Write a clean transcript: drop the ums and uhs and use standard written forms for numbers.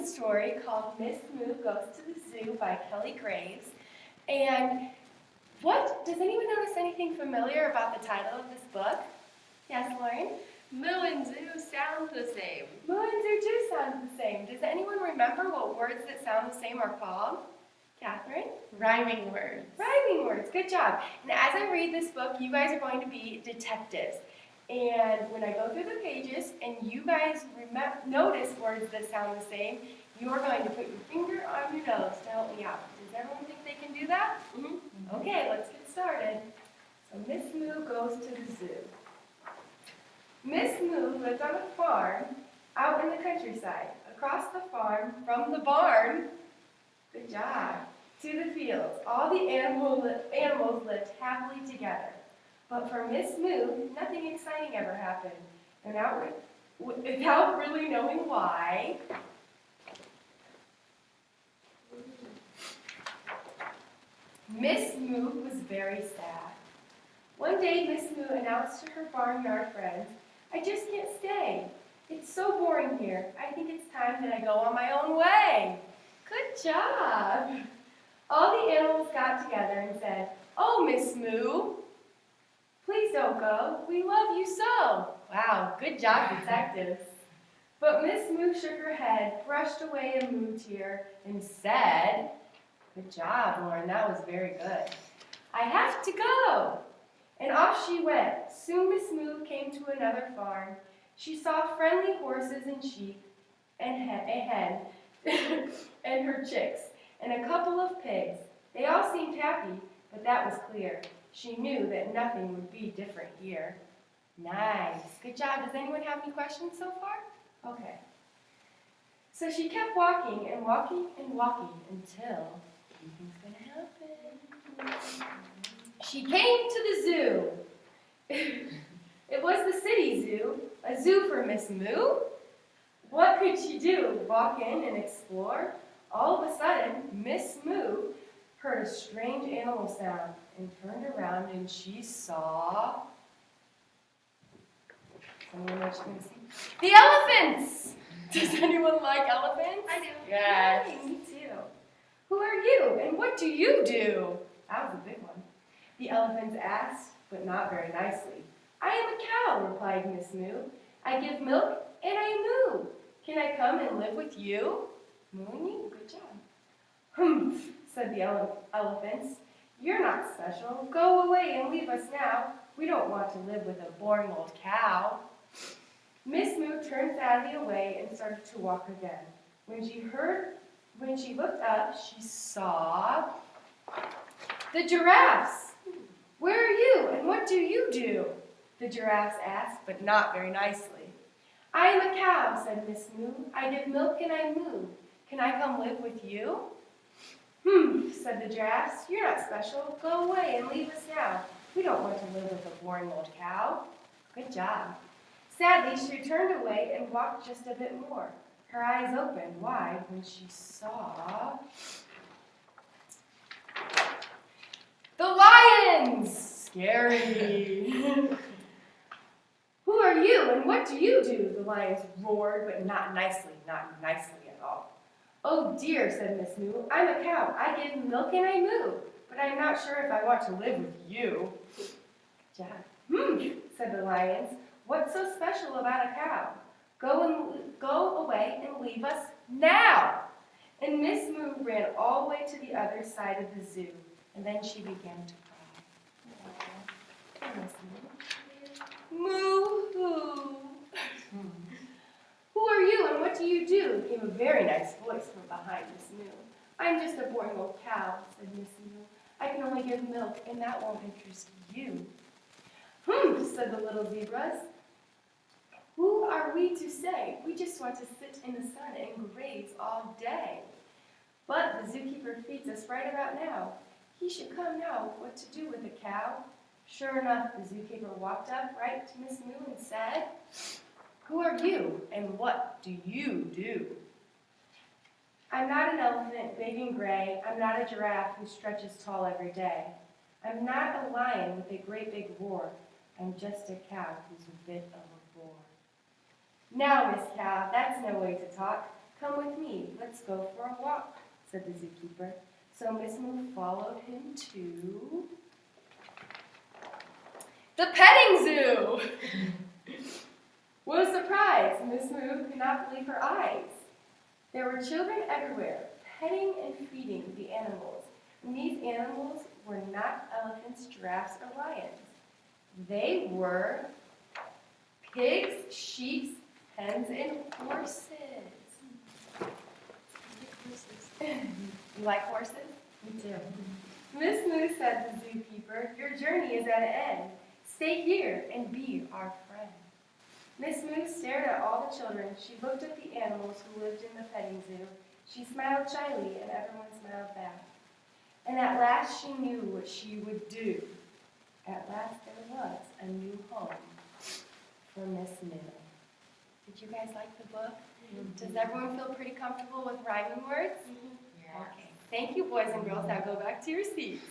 story called Miss Moo Goes to the Zoo by Kelly Graves. And does anyone notice anything familiar about the title of this book? Yes, Lauren? Moo and zoo sound the same. Moo and zoo do sound the same. Does anyone remember what words that sound the same are called? Catherine? Rhyming words. Rhyming words, good job. And as I read this book, you guys are going to be detectives. And when I go through the pages and you guys notice words that sound the same, you are going to put your finger on your nose to help me out. Does everyone think they can do that? Mm-hmm. Okay, let's get started. So Miss Moo goes to the zoo. Miss Moo lived on a farm out in the countryside. Across the farm, from the barn, good job, to the fields, all the animals lived happily together. But for Miss Moo, nothing exciting ever happened. And without really knowing why, Miss Moo was very sad. One day, Miss Moo announced to her barnyard friends, "I just can't stay. It's so boring here. I think it's time that I go on my own way." Good job. All the animals got together and said, "Oh, Miss Moo, please don't go. We love you so." Wow, good job, detectives. But Miss Moo shook her head, brushed away a moo tear, and said, "Good job, Lauren, that was very good. I have to go." And off she went. Soon Miss Moo came to another farm. She saw friendly horses and sheep, and a hen, and her chicks, and a couple of pigs. They all seemed happy, but that was clear. She knew that nothing would be different here. Nice. Good job. Does anyone have any questions so far? Okay. So she kept walking and walking and walking until something's going to happen. She came to the zoo. It was the city zoo, a zoo for Miss Moo. What could she do? Walk in and explore? All of a sudden, Miss Moo heard a strange animal sound and turned around and she saw... Anyone know what she's going to see? The elephants! Does anyone like elephants? I do. Yes. Yay, me too. Who are you and what do you do? That was a big one. The elephants asked, but not very nicely. "I am a cow," replied Miss Moo. "I give milk and I moo. Can I come and live with you?" "Mooing you? Good job." "Humph," said the elephants. "You're not special. Go away and leave us now. We don't want to live with a boring old cow." Miss Moo turned sadly away and started to walk again. When she looked up, she saw the giraffes. "Where are you and what do you do?" the giraffes asked, but not very nicely. "I am a cow," said Miss Moo. "I give milk and I moo. Can I come live with you?" Said the giraffes. "You're not special. Go away and leave us now. We don't want to live with a boring old cow." Good job. Sadly, she turned away and walked just a bit more. Her eyes opened wide when she saw the lions. Scary. "Who are you and what do you do?" the lions roared, but not nicely at all. "Oh dear," said Miss Moo, "I'm a cow. I give milk and I moo, but I'm not sure if I want to live with you." Good job. Said the lions. "What's so special about a cow? Go away and leave us now." And Miss Moo ran all the way to the other side of the zoo, and then she began to cry. Moo-hoo. "Who are you and what do you do?" came a very nice voice from behind Miss Moo. "I'm just a boring old cow," said Miss Moo. "I can only give milk, and that won't interest you." Said the little zebras. "Who are we to say? We just want to sit in the sun and graze all day. But the zookeeper feeds us right about now. He should come know what to do with a cow." Sure enough, the zookeeper walked up right to Miss Moo and said, "Who are you and what do you do?" "I'm not an elephant, big and gray. I'm not a giraffe who stretches tall every day. I'm not a lion with a great big roar. I'm just a cow who's a bit of a bore." "Now, Miss Cow, that's no way to talk. Come with me, let's go for a walk, said the zookeeper. So Miss Moo followed him to the petting zoo. What a surprise! Miss Moo could not believe her eyes. There were children everywhere, petting and feeding the animals. And these animals were not elephants, giraffes, or lions. They were pigs, sheep, hens, and horses. You like horses? Me too. Miss Moo said to the zookeeper, your journey is at an end. Stay here and be our friend. Miss Moo stared at all the children. She looked at the animals who lived in the petting zoo. She smiled shyly, and everyone smiled back. And at last she knew what she would do. At last there was a new home for Miss Moo. Did you guys like the book? Does everyone feel pretty comfortable with rhyming words? Yeah. Okay. Thank you, boys and girls. Now go back to your seats.